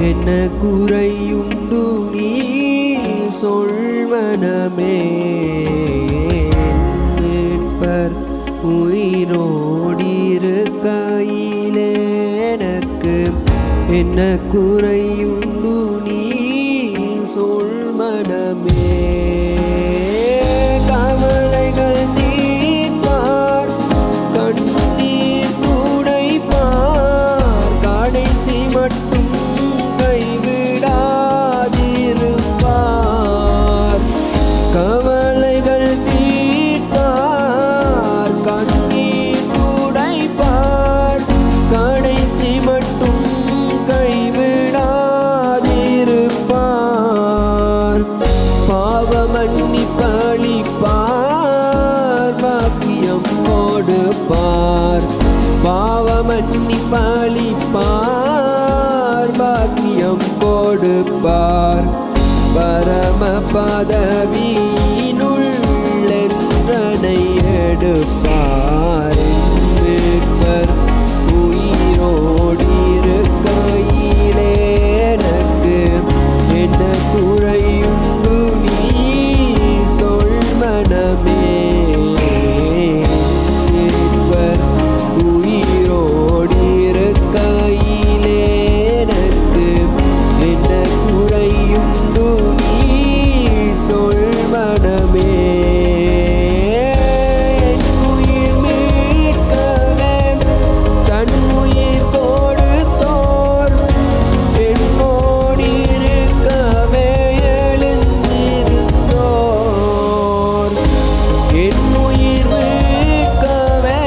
என்ன குறையுண்டு நீ சொல்வனமே. மீட்பர் உயிரோடிருக்கையிலே எனக்கு என்ன குறையுண்டு நீ சொல்வனமே. கவலைகள் தீர்ப்பார், கண்ணீர் துடைப்பார், கடைசி மட்டும் கைவிடாதிருப்பார். கவலைகள் தீர்ப்பார், கண்ணீர் துடைப்பார், கடைசி மட்டும் கைவிடாதிருப்பார். பாவ மன்னிப்பளிப்பார், பாக்கியம் கொடுப்பார். பாவ மன்னிப்பளிப்பார், பாக்கியம் கொடுப்பார். பரம பதவியினுள் என்றனை எடுப்பார். மீட்பர் உயிரோடிருக்கையிலே எனக்கு என்ன குறையுண்டு நீ சொல்வனமே. மீட்பர் உயிரோடிருக்கையிலே எனக்கு என்ன குறையுண்டு நீ சொல்வனமே. என் உயிர் மீட்கவே தன் உயிர் கொடுத்தோர், என்னோடிருக்கவே எழுந்திருந்தோர். என் உயிர் மீட்கவே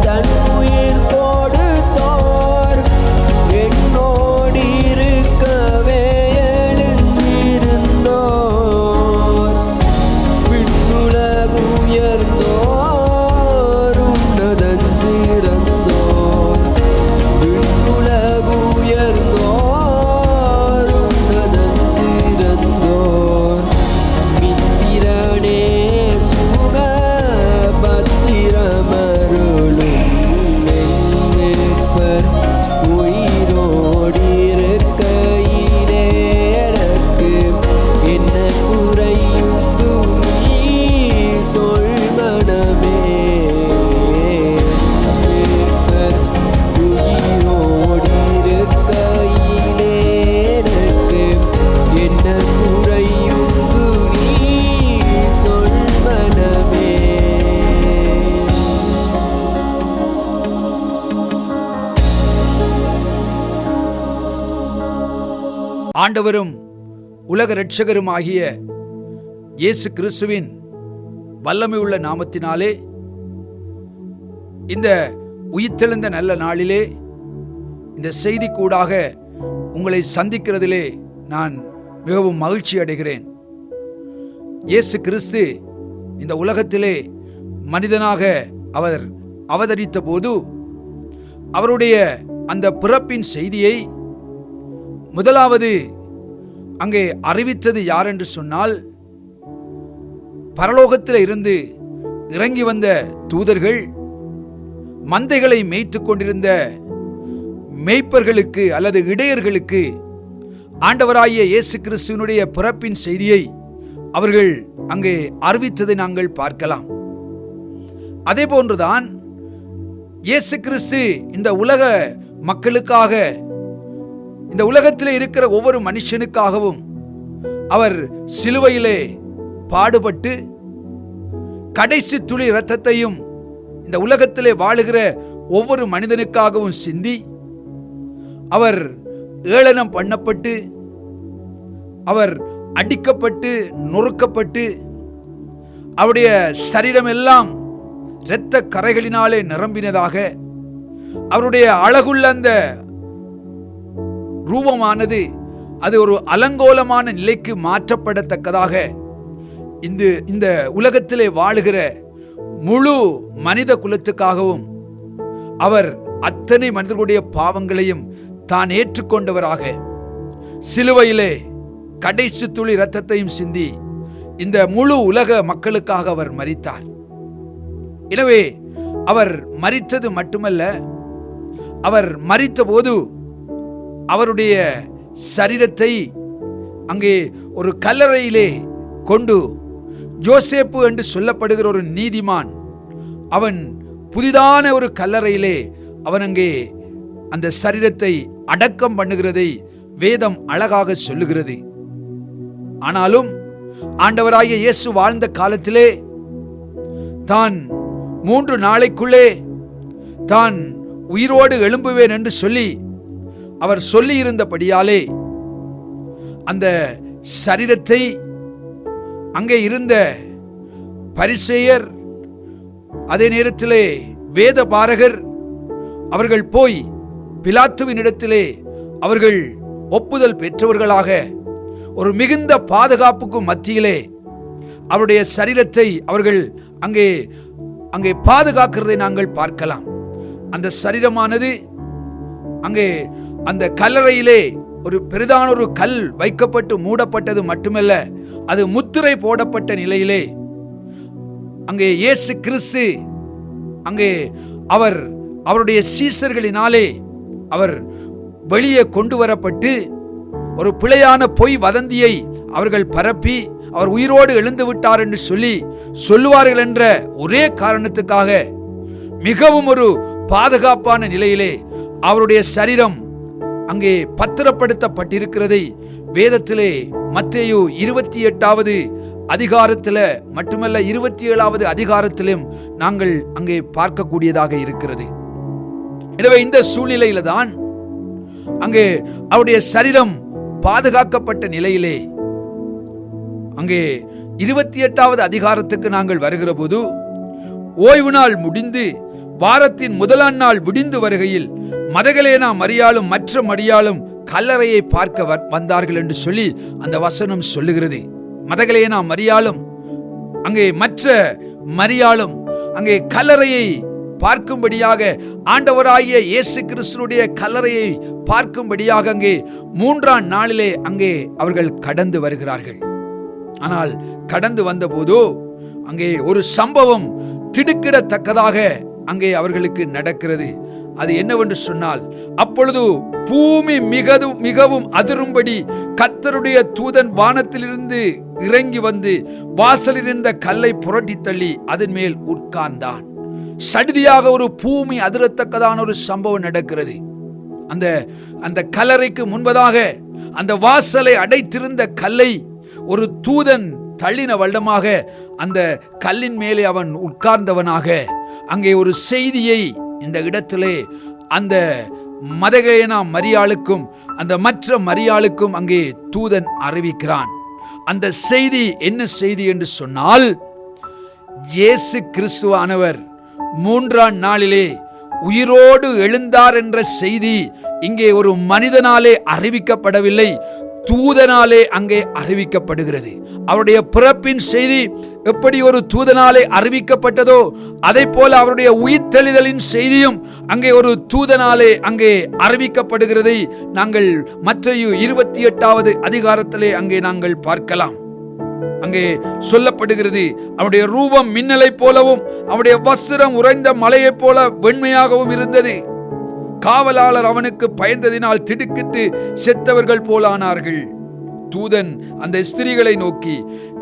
தன் உயிர் கொடுத்தோர், என்னோடிருக்கவே எழுந்திருந்தோர். விண்ணுலகு உயர்ந்தோர், உன்னதஞ்சிறந்தோர். விண்ணுலகு உயர்ந்தோர், உன்னதஞ்சிறந்தோர். மித்திரனே சுக பத்திரமருளும் மீட்பர் உயிரோடிருக்கையிலே எனக்கு என்ன குறையுண்டு நீ சொல்வனமே. மீட்பர் உயிரோடிருக்கையிலே எனக்கு என்ன குறையுண்டு நீ சொல்வனமே. ஆண்டவரும் உலக இரட்சகருமாகிய இயேசு கிறிஸ்துவின் வல்லமையுள்ள நாமத்தினாலே இந்த உயிர்த்தெழுந்த நல்ல நாளிலே இந்த செய்திக்கூடாக உங்களை சந்திக்கிறதிலே நான் மிகவும் மகிழ்ச்சி அடைகிறேன். இயேசு கிறிஸ்து இந்த உலகத்திலே மனிதனாக அவர் அவதரித்த போது அவருடைய அந்த பிறப்பின் செய்தியை முதலாவது அங்கே அறிவித்தது யார் என்று சொன்னால், பரலோகத்தில் இருந்து இறங்கி வந்த தூதர்கள் மந்தைகளை மேய்த்து கொண்டிருந்த மேய்ப்பர்களுக்கு அல்லது இடையர்களுக்கு ஆண்டவராகிய இயேசு கிறிஸ்துவினுடைய பிறப்பின் செய்தியை அவர்கள் அங்கே அறிவித்ததை நாங்கள் பார்க்கலாம். அதே போன்றுதான் இயேசு கிறிஸ்து இந்த உலக மக்களுக்காக, இந்த உலகத்திலே இருக்கிற ஒவ்வொரு மனுஷனுக்காகவும் அவர் சிலுவையிலே பாடுபட்டு கடைசி துளி இரத்தத்தையும் இந்த உலகத்திலே வாழுகிற ஒவ்வொரு மனிதனுக்காகவும் சிந்தி அவர் ஏளனம் பண்ணப்பட்டு, அவர் அடிக்கப்பட்டு நொறுக்கப்பட்டு, அவருடைய சரீரம் எல்லாம் இரத்த கரைகளினாலே நிரம்பினதாக, அவருடைய அழகுள்ள அந்த ரூபமானது அது ஒரு அலங்கோலமான நிலைக்கு மாற்றப்படத்தக்கதாக இந்த உலகத்திலே வாழுகிற முழு மனித குலத்துக்காகவும் அவர் அத்தனை மனிதர்களுடைய பாவங்களையும் தான் ஏற்றுக்கொண்டவராக சிலுவையிலே கடைசி துளி இரத்தத்தையும் சிந்தி இந்த முழு உலக மக்களுக்காக அவர் மரித்தார். எனவே அவர் மரித்தது மட்டுமல்ல, அவர் மரித்த போது அவருடைய சரீரத்தை அங்கே ஒரு கல்லறையிலே கொண்டு யோசேப்பு என்று சொல்லப்படுகிற ஒரு நீதிமான் அவன் புதிதான ஒரு கல்லறையிலே அவன் அங்கே அந்த சரீரத்தை அடக்கம் பண்ணுகிறதை வேதம் அழகாக சொல்லுகிறது. ஆனாலும் ஆண்டவராகிய இயேசு வாழ்ந்த காலத்திலே தான் 3 நாளைக்குள்ளே தான் உயிரோடு எழும்புவேன் என்று சொல்லி அவர் சொல்லி இருந்தபடியாலே அந்த சரீரத்தை அங்கே இருந்த பரிசேயர், அதே நேரத்திலே வேத பாரகர் அவர்கள் போய் பிலாத்துவினிடத்திலே அவர்கள் ஒப்புதல் பெற்றவர்களாக ஒரு மிகுந்த பாதுகாப்புக்கு மத்தியிலே அவருடைய சரீரத்தை அவர்கள் அங்கே பாதுகாக்கிறதை நாங்கள் பார்க்கலாம். அந்த சரீரமானது அங்கே அந்த கல்லறையிலே ஒரு பெரிதான ஒரு கல் வைக்கப்பட்டு மூடப்பட்டது மட்டுமல்ல, அது முத்திரை போடப்பட்ட நிலையிலே அங்கே இயேசு கிறிஸ்து அங்கே அவருடைய சீசர்களினாலே அவர் வெளியே கொண்டு வரப்பட்டு ஒரு பிழையான பொய் வதந்தியை அவர்கள் பரப்பி அவர் உயிரோடு எழுந்து விட்டார் என்று சொல்லுவார்கள் என்ற ஒரே காரணத்துக்காக மிகவும் ஒரு பாதுகாப்பான நிலையிலே அவருடைய சரீரம் அங்கே பத்திரப்படுத்தப்பட்டிருக்கிறதை வேதத்திலே மத்தேயு 28வது அதிகாரத்தில் மட்டுமல்ல 27வது அதிகாரத்திலும் நாங்கள் அங்கே பார்க்கக்கூடியதாக இருக்கிறது. எனவே இந்த சூழ்நிலையில தான் அங்கே அவருடைய சரீரம் பாதுகாக்கப்பட்ட நிலையிலே அங்கே 28வது அதிகாரத்துக்கு நாங்கள் வருகிற போது, ஓய்வு நாள் முடிந்து வாரத்தின் முதலாம் நாள் விடிந்து வருகையில் மதகலேனா மரியாளும் மற்ற மரியாளும் கல்லறையை பார்க்க வந்தார்கள் என்று சொல்லி அந்த வசனம் சொல்லுகிறது. மதகலேனா மரியாளும் அங்கே மற்ற மரியாளும் அங்கே கல்லறையை பார்க்கும்படியாக, ஆண்டவராகிய இயேசு கிறிஸ்துவுடைய கல்லறையை பார்க்கும்படியாக அங்கே 3ஆம் நாளிலே அங்கே அவர்கள் கடந்து வருகிறார்கள். ஆனால் கடந்து வந்தபோதோ அங்கே ஒரு சம்பவம் திடுக்கிடத்தக்கதாக அங்கே அவர்களுக்கு நடக்கிறது. அது என்னவென்று சொன்னால், அப்பொழுது பூமி மிகவும் அதிரும்படி கர்த்தருடைய தூதன் வானத்திலிருந்து இறங்கி வந்து வாசலில் இருந்த கல்லை புரட்டி தள்ளி அதன் மேல் உட்கார்ந்தான். சடிதியாக ஒரு பூமி அதிரத்தக்கதான ஒரு சம்பவம் நடக்கிறது. அந்த கல்லறைக்கு முன்பதாக அந்த வாசலை அடைத்திருந்த கல்லை ஒரு தூதன் தள்ளின வல்லமாக அந்த கல்லின் மேலே அவன் உட்கார்ந்தவனாக அங்கே ஒரு செய்தியை இந்த இடத்திலே அந்த மதகலேனா மரியாளுக்கும் அந்த மற்ற மரியாளுக்கும் அங்கே தூதன் அறிவிக்கிறான். அந்த செய்தி என்ன செய்தி என்று சொன்னால், இயேசு கிறிஸ்துவானவர் 3ஆம் நாளிலே உயிரோடு எழுந்தார் என்ற செய்தி இங்கே ஒரு மனிதனாலே அறிவிக்கப்படவில்லை, தூதனாலே அங்கே அறிவிக்கப்படுகிறது. அவருடைய பிறப்பின் செய்தி எப்படி ஒரு தூதனாலே அறிவிக்கப்பட்டதோ அதை போல அவருடைய உயிர்த்தெழுதலின் செய்தியும் அங்கே ஒரு தூதனாலே அங்கே அறிவிக்கப்படுகிறதை நாங்கள் மத்தேயு 28வது அதிகாரத்திலே அங்கே நாங்கள் பார்க்கலாம். அங்கே சொல்லப்படுகிறது, அவருடைய ரூபம் மின்னலை போலவும் அவருடைய வஸ்திரம் உறைந்த மலையைப் போல வெண்மையாகவும் இருந்தது. காவலாளர் அவனுக்கு பயந்ததினால் திடுக்கிட்டு செத்தவர்கள் போலானார்கள். தூதன் அந்த ஸ்திரீகளை நோக்கி,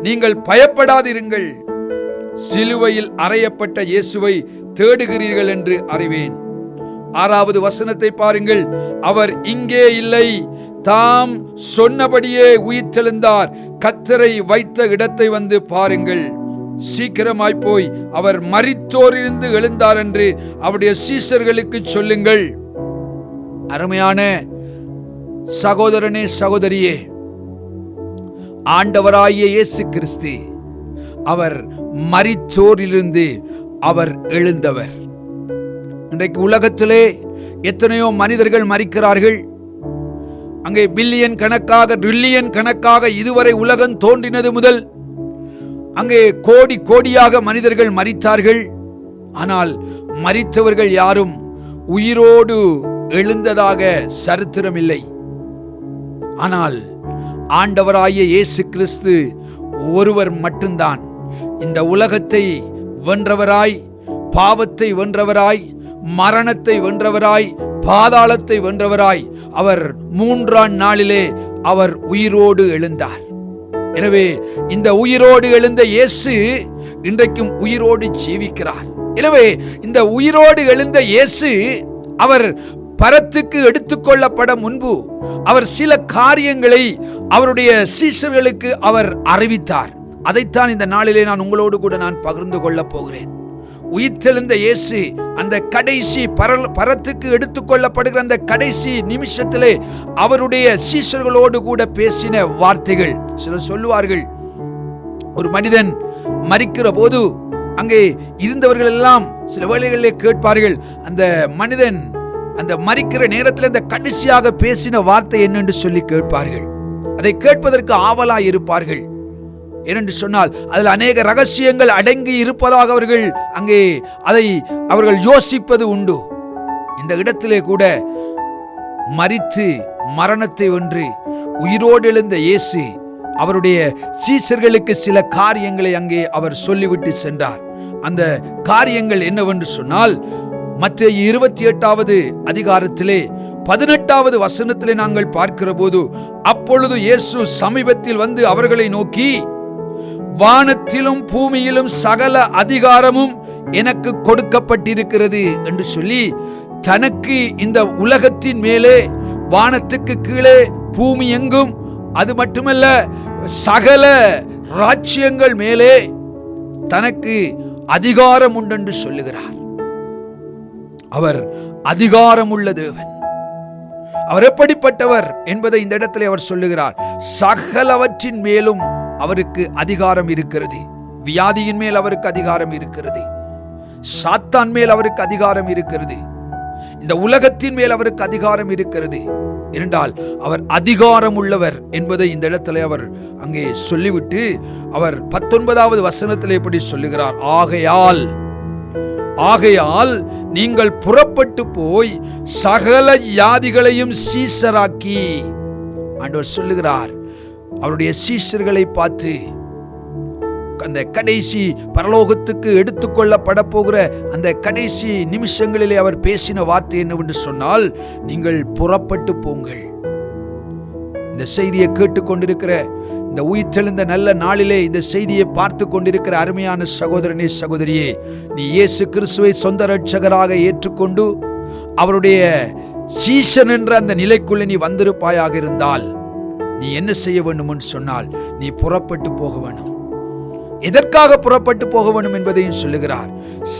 நீங்கள் பயப்படாதிருங்கள், சிலுவையில் அறையப்பட்ட இயேசுவை தேடுகிறீர்கள் என்று அறிவேன். 6வது வசனத்தை பாருங்கள். அவர் இங்கே இல்லை, தாம் சொன்னபடியே உயிர்த்தெழுந்தார். கர்த்தரை வைத்த இடத்தை வந்து பாருங்கள். சீக்கிரமாய் போய் அவர் மரித்தோரிலிருந்து எழுந்தார் என்று அவருடைய சீஷர்களுக்கு சொல்லுங்கள். அருமையான சகோதரனே, சகோதரியே, ஆண்டவராகிய இயேசு கிறிஸ்து அவர் மரித்தோரிலிருந்து அவர் எழுந்தவர். இன்றைக்கு உலகத்திலே எத்தனையோ மனிதர்கள் மரிக்கிறார்கள். அங்கே பில்லியன் கணக்காக ட்ரில்லியன் கணக்காக இதுவரை உலகம் தோன்றினது முதல் அங்கே கோடி கோடியாக மனிதர்கள் மரித்தார்கள். ஆனால் மரித்தவர்கள் யாரும் உயிரோடு எழுந்ததாக சரித்திரம் இல்லை. ஆனால் ஆண்டவராகிய இயேசு கிறிஸ்து ஒருவர் மட்டும்தான் இந்த உலகத்தை வென்றவராய், பாவத்தை வென்றவராய், மரணத்தை வென்றவராய், பாதாளத்தை வென்றவராய் அவர் 3ஆம் நாளிலே அவர் உயிரோடு எழுந்தார். எனவே இந்த உயிரோடு எழுந்த இயேசு இன்றைக்கும் உயிரோடு ஜீவிக்கிறார். எனவே இந்த உயிரோடு எழுந்த இயேசு அவர் பரத்துக்கு எடுத்துக்கொள்ளப்பட முன்பு அவர் சில காரியங்களை அவருடைய சீஷர்களுக்கு அவர் அறிவித்தார். அதைத்தான் இந்த நாளிலே நான் உங்களோடு கூட நான் பகிர்ந்து கொள்ளப் போகிறேன். உயிர்த்தெழுந்த இயேசு அந்த கடைசி பரத்துக்கு எடுத்துக்கொள்ளப்படுகிற அந்த கடைசி நிமிஷத்திலே அவருடைய சீஷர்களோடு கூட பேசின வார்த்தைகள். சிலர் சொல்லுவார்கள், ஒரு மனிதன் மரிக்கிற போது அங்கே இருந்தவர்கள் எல்லாம் சில வேளைகளிலே கேட்பார்கள், அந்த மனிதன் அந்த மரிக்கிற நேரத்தில் அந்த கடைசியாக பேசின வார்த்தை என்னென்று சொல்லி கேட்பார்கள். அதை கேட்பதற்கு ஆவலாய் இருப்பார்கள். ஏனென்று சொன்னால் அதில் அநேக ரகசியங்கள் அடங்கி இருப்பதாக அவர்கள் அங்கே அதை அவர்கள் யோசிப்பது உண்டு. இந்த இடத்திலே கூட மரித்து மரணத்தை வென்று உயிரோடு எழுந்த இயேசு அவருடைய சீஷர்களுக்கு சில காரியங்களை அங்கே அவர் சொல்லிவிட்டு சென்றார். அந்த காரியங்கள் என்னவென்று சொன்னால், மத்தேயு 28வது அதிகாரத்திலே 18வது வசனத்திலே நாங்கள் பார்க்கிற போது, அப்பொழுது இயேசு சமீபத்தில் வந்து அவர்களை நோக்கி, வானத்திலும் பூமியிலும் சகல அதிகாரமும் எனக்கு கொடுக்கப்பட்டிருக்கிறது என்று சொல்லி, தனக்கு இந்த உலகத்தின் மேலே, வானத்துக்கு கீழே, பூமி எங்கும், அது மட்டுமல்ல சகல ராஜ்யங்கள் மேலே தனக்கு அதிகாரம் உண்டென்று சொல்லுகிறார். அவர் அதிகாரமுள்ள தேவன். அவர் எப்படிப்பட்டவர் என்பதை இந்த இடத்திலே அவர் சொல்லுகிறார். சகலவற்றின் மேலும் அவருக்கு அதிகாரம் இருக்கிறது. வியாதியின் மேல் அவருக்கு அதிகாரம் இருக்கிறது. சாத்தான் மேல் அவருக்கு அதிகாரம் இருக்கிறது. இந்த உலகத்தின் மேல் அவருக்கு அதிகாரம் இருக்கிறது. என்றால் அவர் அதிகாரம் உள்ளவர் என்பதை இந்த இடத்திலே அவர் அங்கே சொல்லிவிட்டு அவர் 19வது வசனத்திலே எப்படி சொல்லுகிறார், ஆகையால் நீங்கள் புறப்பட்டு போய் சகல ஜாதிகளையும் சீஷராக்கி. ஆண்டவர் சொல்லுகிறார், அவருடைய சீஷர்களை பார்த்து அந்த கடைசி பரலோகத்துக்கு எடுத்துக்கொள்ளப்பட போகிற அந்த கடைசி நிமிஷங்களிலே அவர் பேசின வார்த்தை என்னவென்று சொன்னால், நீங்கள் புறப்பட்டு போங்கள். இந்த செய்தியை கேட்டுக்கொண்டிருக்கிற, இந்த உயிர்த்தெழுந்த நல்ல நாளிலே இந்த செய்தியை பார்த்து கொண்டிருக்கிற அருமையான சகோதரனே, சகோதரியே, நீ இயேசு கிறிஸ்துவை சொந்த இரட்சகராக ஏற்றுக்கொண்டு அவருடைய சீஷன் என்ற அந்த நிலைக்குள்ளே நீ வந்திருப்பாயாக இருந்தால், நீ என்ன செய்ய வேண்டும் என்று சொன்னால், நீ புறப்பட்டு போக வேண்டும். எதற்காக புறப்பட்டு போக வேண்டும் என்பதையும் சொல்லுகிறார்.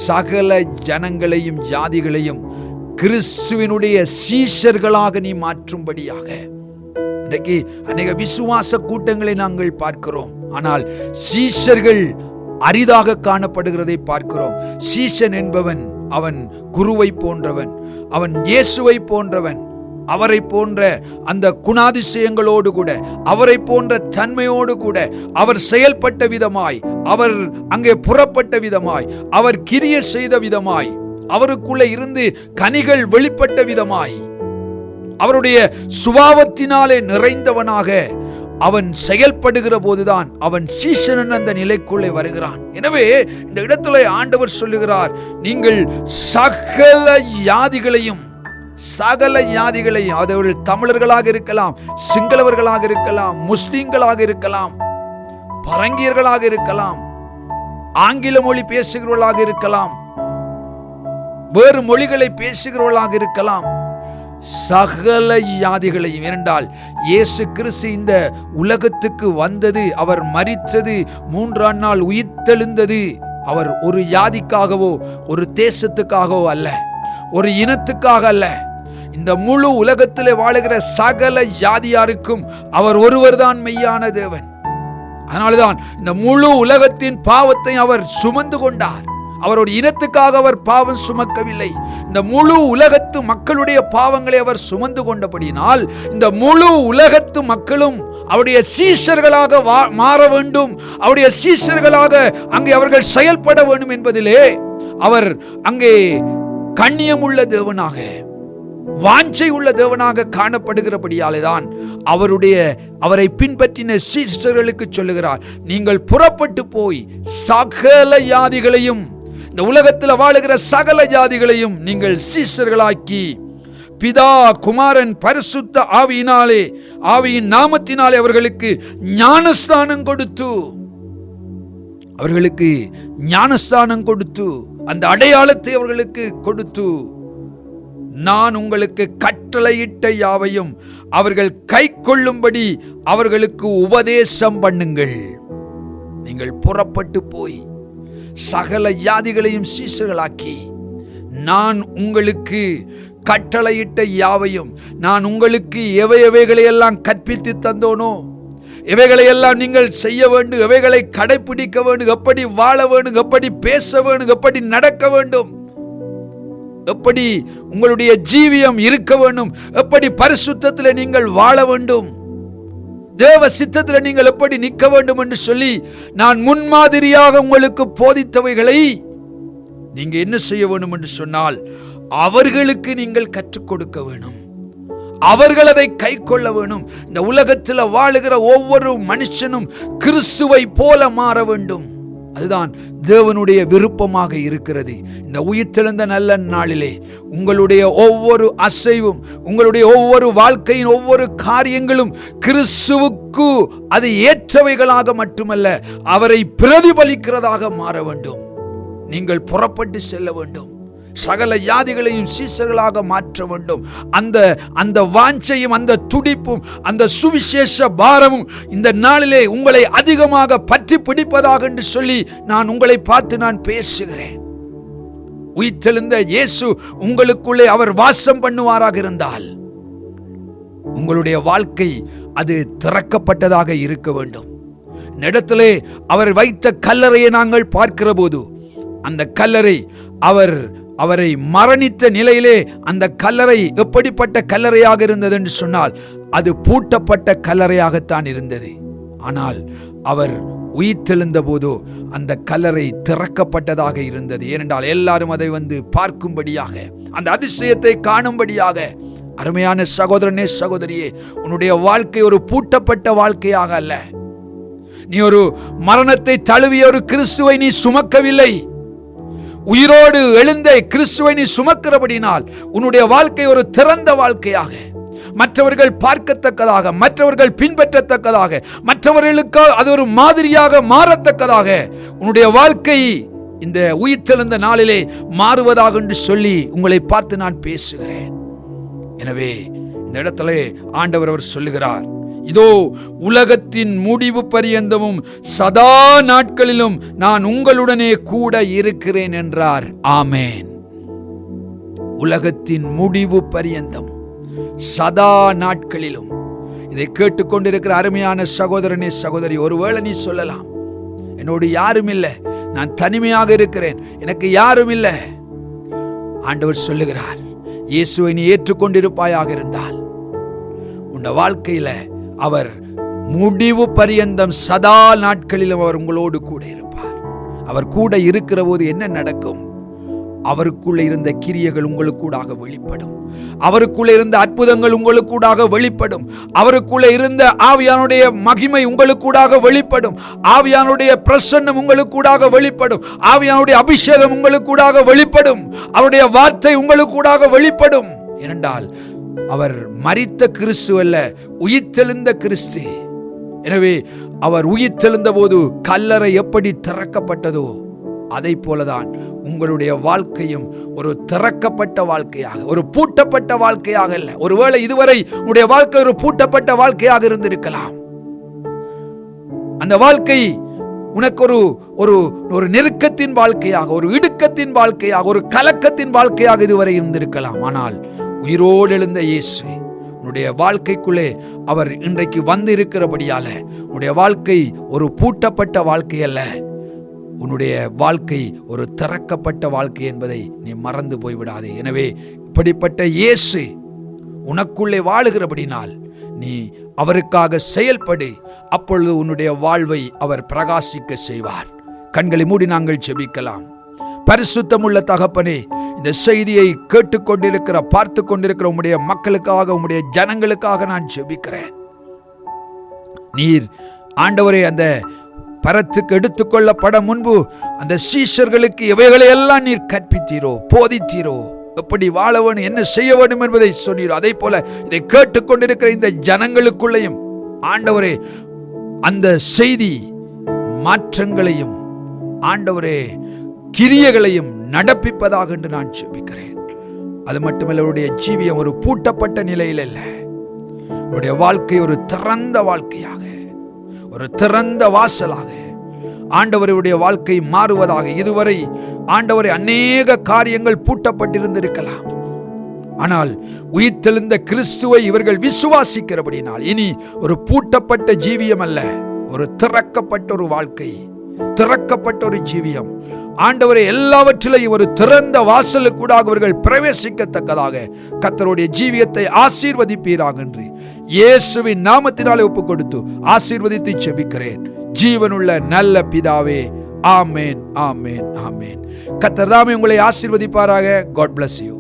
சகல ஜனங்களையும் ஜாதிகளையும் கிறிஸ்துவினுடைய சீஷர்களாக நீ மாற்றும்படியாக. இன்றைக்கு அநேக விசுவாச கூட்டங்களை நாங்கள் பார்க்கிறோம். ஆனால் சீஷர்கள் அரிதாக காணப்படுகிறதை பார்க்கிறோம். சீஷன் என்பவன் அவன் குருவை போன்றவன், அவன் இயேசுவை போன்றவன், அவரை போன்ற அந்த குணாதிசயங்களோடு கூட, அவரை போன்ற தன்மையோடு கூட, அவர் செயல்பட்ட விதமாய், அவர் அங்கே புறப்பட்ட விதமாய், அவர் கிரியை செய்த விதமாய், அவருக்குள்ளே இருந்து கனிகள் வெளிப்பட்ட விதமாய், அவருடைய சுபாவத்தினாலே நிறைந்தவனாக அவன் செயல்படுகிற போதுதான் அவன் சீஷன் அந்த நிலைக்குள்ளே வருகிறான். எனவே இந்த இடத்துல ஆண்டவர் சொல்லுகிறார், நீங்கள் சகல ஜாதிகளையும், சகல ஜாதிகளையும், அவர்கள் தமிழர்களாக இருக்கலாம், சிங்களவர்களாக இருக்கலாம், முஸ்லிம்களாக இருக்கலாம், பரங்கியர்களாக இருக்கலாம், ஆங்கில மொழி பேசுகிறவர்களாக இருக்கலாம், வேறு மொழிகளை பேசுகிறவர்களாக இருக்கலாம், சகல ஜாதிகளையும். ஏனென்றால் இயேசு கிறிஸ்து இந்த உலகத்துக்கு வந்தது, அவர் மரித்தது, 3ஆம் நாள் உயிர்த்தெழுந்தது, அவர் ஒரு ஜாதிக்காகவோ ஒரு தேசத்துக்காகவோ அல்ல, ஒரு இனத்துக்காக அல்ல. இந்த முழு உலகத்திலே வாழுகிற சகல ஜாதியாருக்கும் அவர் ஒருவர்தான் மெய்யான தேவன். அதனால்தான் இந்த முழு உலகத்தின் பாவத்தை அவர் சுமந்து கொண்டார். அவர் ஒரு இனத்துக்காக அவர் பாவம் சுமக்கவில்லை. இந்த முழு உலகத்து மக்களுடைய பாவங்களை அவர் சுமந்து கொண்டபடியினால் இந்த முழு உலகத்து மக்களும் அவருடைய சீஷர்களாக மாற வேண்டும், அவருடைய சீஷர்களாக அங்கே அவர்கள் செயல்பட வேண்டும் என்பதிலே அவர் அங்கே கண்ணியமுள்ள தேவனாக, வாஞ்சை உள்ள தேவனாக காணப்படுகிறபடியாலே தான் அவரை பின்பற்றின சீஷர்களுக்கு சொல்லுகிறார், நீங்கள் புறப்பட்டு போய் சகல ஜாதிகளையும், இந்த உலகத்தில் வாழுகிற சகல ஜாதிகளையும் நீங்கள் சீஷர்களாக்கி பிதா குமாரன் பரிசுத்த ஆவியினாலே ஆவியின் நாமத்தினாலே அவர்களுக்கு ஞானஸ்தானம் கொடுத்து அந்த அடையாளத்தை அவர்களுக்கு கொடுத்து, நான் உங்களுக்கு கட்டளையிட்ட யாவையும் அவர்கள் கை கொள்ளும்படி அவர்களுக்கு உபதேசம் பண்ணுங்கள். நீங்கள் புறப்பட்டு போய் சகல ஜாதிகளையும் சீஷர்களாக்கி, நான் உங்களுக்கு கட்டளையிட்ட யாவையும், நான் உங்களுக்கு எவைகளையெல்லாம் கற்பித்து தந்தோனோ எவைகளையெல்லாம் நீங்கள் செய்ய வேண்டும், எவைகளை கடைபிடிக்க வேண்டும், எப்படி வாழ வேண்டும், எப்படி பேச வேண்டும், எப்படி நடக்க வேண்டும், எப்படி உங்களுடைய ஜீவியம் இருக்க வேண்டும், எப்படி பரிசுத்தத்தில் நீங்கள் வாழ வேண்டும், தேவ சித்தத்தில் நீங்கள் எப்படி நிற்க வேண்டும் என்று சொல்லி நான் முன்மாதிரியாக உங்களுக்கு போதித்தவைகளை நீங்க என்ன செய்ய வேண்டும் என்று சொன்னால் அவர்களுக்கு நீங்கள் கற்றுக் கொடுக்க வேண்டும். அவர்கள் அதை கை கொள்ள வேண்டும். இந்த உலகத்தில் வாழுகிற ஒவ்வொரு மனுஷனும் கிறிஸ்துவை போல மாற வேண்டும். அதுதான் தேவனுடைய விருப்பமாக இருக்கிறது. இந்த உயிர்த்தெழுந்த நல்ல நாளிலே உங்களுடைய ஒவ்வொரு அசைவும், உங்களுடைய ஒவ்வொரு வாழ்க்கையின் ஒவ்வொரு காரியங்களும் கிறிஸ்துவுக்கு அது ஏற்றவைகளாக மட்டுமல்ல, அவரை பிரதிபலிக்கிறதாக மாற வேண்டும். நீங்கள் புறப்பட்டு செல்ல வேண்டும். சகல ஜாதிகளையும் சீஷர்களாக மாற்ற வேண்டும். அந்த வாஞ்சையும் அந்த துடிப்பும் அந்த சுவிசேஷ பாரமும் இந்த நாளிலே உங்களை அதிகமாக பற்றி பிடிப்பதாக என்று சொல்லி நான் உங்களை பார்த்து நான் பேசுகிறேன். உயிர்த்தெழுந்த இயேசு உங்களுக்குள்ளே அவர் வாசம் பண்ணுவாராக இருந்தால் உங்களுடைய வாழ்க்கை அது திறக்கப்பட்டதாக இருக்க வேண்டும். இந்த இடத்திலே அவர் வைத்த கல்லறையை நாங்கள் பார்க்கிற போது, அந்த கல்லறை அவரை மரணித்த நிலையிலே அந்த கல்லறை எப்படிப்பட்ட கல்லறையாக இருந்தது என்று சொன்னால் அது பூட்டப்பட்ட கல்லறையாகத்தான் இருந்தது. ஆனால் அவர் உயிர்த்தெழுந்த போதோ அந்த கல்லறை திறக்கப்பட்டதாக இருந்தது. ஏனென்றால் எல்லாரும் அதை வந்து பார்க்கும்படியாக, அந்த அதிசயத்தை காணும்படியாக. அருமையான சகோதரனே, சகோதரியே, உன்னுடைய வாழ்க்கை ஒரு பூட்டப்பட்ட வாழ்க்கையாக அல்ல. நீ ஒரு மரணத்தை தழுவிய ஒரு கிறிஸ்துவை நீ சுமக்கவில்லை. உயிரோடு எழுந்த கிறிஸ்துவை நீ சுமக்கிறபடினால் உன்னுடைய வாழ்க்கை ஒரு திறந்த வாழ்க்கையாக, மற்றவர்கள் பார்க்கத்தக்கதாக, மற்றவர்கள் பின்பற்றத்தக்கதாக, மற்றவர்களுக்கு அது ஒரு மாதிரியாக மாறத்தக்கதாக உன்னுடைய வாழ்க்கை இந்த உயிர்த்தெழுந்த நாளிலே மாறுவதாக என்று சொல்லி உங்களை பார்த்து நான் பேசுகிறேன். எனவே இந்த இடத்துல ஆண்டவர் அவர் சொல்லுகிறார், இதோ உலகத்தின் முடிவு பரியந்தமும் சதா நாட்களிலும் நான் உங்களுடனே கூட இருக்கிறேன் என்றார். ஆமேன். உலகத்தின் முடிவு பரியந்தம் சதா நாட்களிலும். இதை கேட்டுக்கொண்டிருக்கிற அருமையான சகோதரனே, சகோதரி, ஒருவேளை நீ சொல்லலாம், என்னோடு யாரும் இல்லை, நான் தனிமையாக இருக்கிறேன், எனக்கு யாரும் இல்லை. ஆண்டவர் சொல்லுகிறார், இயேசுவை நீ ஏற்றுக்கொண்டிருப்பாயாக இருந்தால் உன் வாழ்க்கையில அவர் முடிவு பரியந்தம் சதா நாட்களிலும் அவர் உங்களோடு கூட இருப்பார். அவர் கூட இருக்கிற போது என்ன நடக்கும்? அவருக்குள்ள இருந்த கிரியைகள் உங்களுக்கூடாக வெளிப்படும். அவருக்குள்ள இருந்த அற்புதங்கள் உங்களுக்கூடாக வெளிப்படும். அவருக்குள்ள இருந்த ஆவியானுடைய மகிமை உங்களுக்கூடாக வெளிப்படும். ஆவியானுடைய பிரசன்னம் உங்களுக்கூடாக வெளிப்படும். ஆவியானுடைய அபிஷேகம் உங்களுக்கூடாக வெளிப்படும். அவருடைய வார்த்தை உங்களுக்கூடாக வெளிப்படும். ஏனென்றால் அவர் மரித்த கிறிஸ்து அல்ல, உயிர்த்தெழுந்த கிறிஸ்து. எனவே அவர் உயிர்த்தெழுந்த போது கல்லறை எப்படி திறக்கப்பட்டதோ அதை போலதான் உங்களுடைய வாழ்க்கையும் ஒரு திறக்கப்பட்ட வாழ்க்கையாக, ஒரு பூட்டப்பட்ட வாழ்க்கையாக அல்ல. ஒருவேளை இதுவரை உங்களுடைய வாழ்க்கை ஒரு பூட்டப்பட்ட வாழ்க்கையாக இருந்திருக்கலாம். அந்த வாழ்க்கை உனக்கு ஒரு நெருக்கத்தின் வாழ்க்கையாக, ஒரு இடுக்கத்தின் வாழ்க்கையாக, ஒரு கலக்கத்தின் வாழ்க்கையாக இதுவரை இருந்திருக்கலாம். ஆனால் உயிரோடு எழுந்த இயேசு உன்னுடைய வாழ்க்கைக்குள்ளே அவர் இன்றைக்கு வந்து இருக்கிறபடியால உன்னுடைய வாழ்க்கை ஒரு பூட்டப்பட்ட வாழ்க்கை அல்ல, உன்னுடைய வாழ்க்கை ஒரு திறக்கப்பட்ட வாழ்க்கை என்பதை நீ மறந்து போய்விடாதே. எனவே இப்படிப்பட்ட இயேசு உனக்குள்ளே வாழுகிறபடினால் நீ அவருக்காக செயல்படு. அப்பொழுது உன்னுடைய வாழ்வை அவர் பிரகாசிக்க செய்வார். கண்களை மூடி நாங்கள் ஜெபிக்கலாம். பரிசுத்தமுள்ள தகப்பனே, இந்த செய்தியை கேட்டுக்கொண்டிருக்கிற, பார்த்து கொண்டிருக்கிற உம்முடைய மக்களுக்காக, உம்முடைய ஜனங்களுக்காக நான் ஜெபிக்கிறேன். நீர் ஆண்டவரே அந்த பரத்துக்கு எடுத்துக்கொள்ளப்பட முன்பு அந்த சீஷர்களுக்கு எவைகளை எல்லாம் நீர் கற்பித்தீரோ, போதித்தீரோ, எப்படி வாழ வேண்டும், என்ன செய்ய வேண்டும் என்பதை சொன்னீர். அதே போல இதை கேட்டுக்கொண்டிருக்கிற இந்த ஜனங்களுக்குள்ளேயும் ஆண்டவரே அந்த செய்தி மாற்றங்களையும் ஆண்டவரே கிரியைகளையும் நடப்பிப்பதாக என்று நான் ஜெபிக்கிறேன். அது மட்டுமல்ல, அவருடைய ஜீவியம் ஒரு பூட்டப்பட்ட நிலையில் அல்ல, அவருடைய வாழ்க்கை ஒரு திறந்த வாழ்க்கையாக, ஒரு திறந்த வாசலாக ஆண்டவருடைய வாழ்க்கை மாறுவதாக. இதுவரை ஆண்டவரை அநேக காரியங்கள் பூட்டப்பட்டிருந்திருக்கலாம், ஆனால் உயிர்த்தெழுந்த கிறிஸ்துவை இவர்கள் விசுவாசிக்கிறபடினால் இனி ஒரு பூட்டப்பட்ட ஜீவியம் அல்ல, ஒரு திறக்கப்பட்ட ஒரு வாழ்க்கை, திறக்கப்பட்ட ஒரு ஜீவியம். ஆண்டவரை எல்லாவற்றிலையும் ஒரு திறந்த வாசலுக்கூடாக அவர்கள் பிரவேசிக்கத்தக்கதாக கர்த்தருடைய ஜீவியத்தை ஆசீர்வதிப்பீராக என்று இயேசுவின் நாமத்தினாலே ஒப்புக் கொடுத்து ஆசீர்வதித்து ஜெபிக்கிறேன் ஜீவனுள்ள நல்ல பிதாவே. ஆமேன், ஆமேன், ஆமேன். கர்த்தர் தாமே உங்களை ஆசீர்வதிப்பாராக. God bless you.